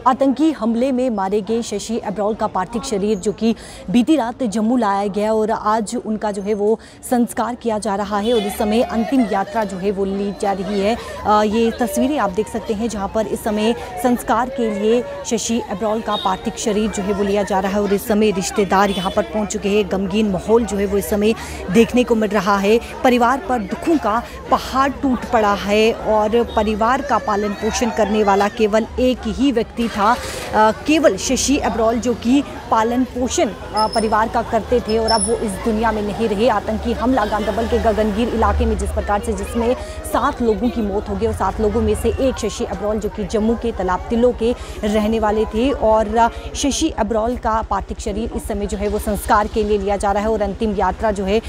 आतंकी हमले में मारे गए शशि एब्रोल का पार्थिव शरीर जो कि बीती रात जम्मू लाया गया और आज उनका जो है वो संस्कार किया जा रहा है और इस समय अंतिम यात्रा जो है वो ली जा रही है। ये तस्वीरें आप देख सकते हैं जहां पर इस समय संस्कार के लिए शशि एब्रोल का पार्थिव शरीर जो है वो लिया जा रहा है और इस समय रिश्तेदार यहां पर पहुंच चुके हैं। गमगीन माहौल जो है वो इस समय देखने को मिल रहा है। परिवार पर दुखों का पहाड़ टूट पड़ा है और परिवार का पालन पोषण करने वाला केवल एक ही व्यक्ति था, केवल शशि एब्रोल, जो कि पालन पोषण परिवार का करते थे और अब वो इस दुनिया में नहीं रहे। आतंकी हमला गांधरबल के गगनगीर इलाके में जिस प्रकार से जिसमें 7 लोगों की मौत हो गई और 7 लोगों में से एक शशि एब्रोल जो कि जम्मू के तालाब तिल्लो के रहने वाले थे और शशि एब्रोल का पार्थिव शरीर इस समय जो है वो संस्कार के लिए लिया जा रहा है और अंतिम यात्रा जो है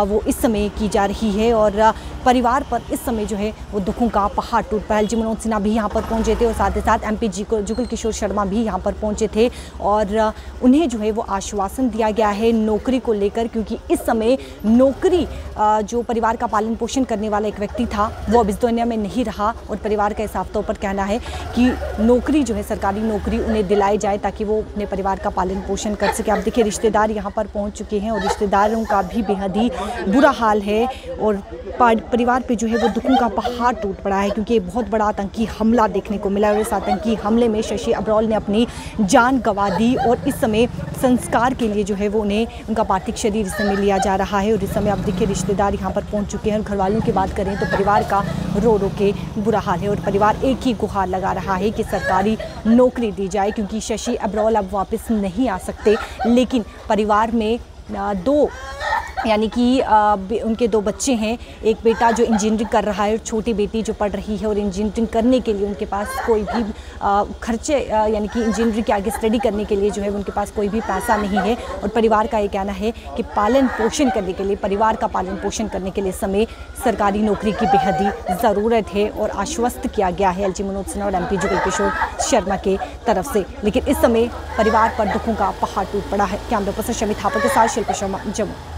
वो इस समय की जा रही है और परिवार पर इस समय जो है वो दुखों का पहाड़ टूट पड़ा है। LG मनोज सिन्हा भी यहाँ पर पहुँचे थे और साथ ही साथ MP जुगल किशोर शर्मा भी यहाँ पर पहुँचे थे और उन्हें जो है वो आश्वासन दिया गया है नौकरी को लेकर, क्योंकि इस समय नौकरी जो परिवार का पालन पोषण करने वाला एक व्यक्ति था वो अब इस दुनिया में नहीं रहा और परिवार का साफ तौर पर कहना है कि नौकरी जो है, सरकारी नौकरी उन्हें दिलाई जाए ताकि वो अपने परिवार का पालन पोषण कर सके। आप देखिए रिश्तेदार यहाँ पर पहुँच चुके हैं और रिश्तेदारों का भी बेहद ही बुरा हाल है और परिवार पे जो है वो दुखों का पहाड़ टूट पड़ा है, क्योंकि बहुत बड़ा आतंकी हमला देखने को मिला और इस आतंकी हमले में शशि एब्रोल ने अपनी जान गंवा दी और इस समय संस्कार के लिए जो है वो उन्हें उनका पार्थिव शरीर इस समय लिया जा रहा है और इस समय आप देखिए रिश्तेदार यहाँ पर पहुँच चुके हैं और घर वालों की बात करें तो परिवार का रो रो के बुरा हाल है और परिवार एक ही गुहार लगा रहा है कि सरकारी नौकरी दी जाए, क्योंकि शशि एब्रोल अब वापस नहीं आ सकते। लेकिन परिवार में यानी कि उनके 2 बच्चे हैं, एक बेटा जो इंजीनियरिंग कर रहा है और छोटी बेटी जो पढ़ रही है और इंजीनियरिंग करने के लिए उनके पास कोई भी खर्चे यानी कि इंजीनियरिंग के आगे स्टडी करने के लिए जो है उनके पास कोई भी पैसा नहीं है और परिवार का ये कहना है कि पालन पोषण करने के लिए, परिवार का पालन पोषण करने के लिए समय सरकारी नौकरी की बेहद ही ज़रूरत है और आश्वस्त किया गया है LG मनोज सिन्हा और MP जुगल किशोर शर्मा के तरफ से। लेकिन इस समय परिवार पर दुखों का पहाड़ टूट पड़ा है। कैमरा पर्सन शमी थापा के साथ शिल्पा शर्मा, जम्मू।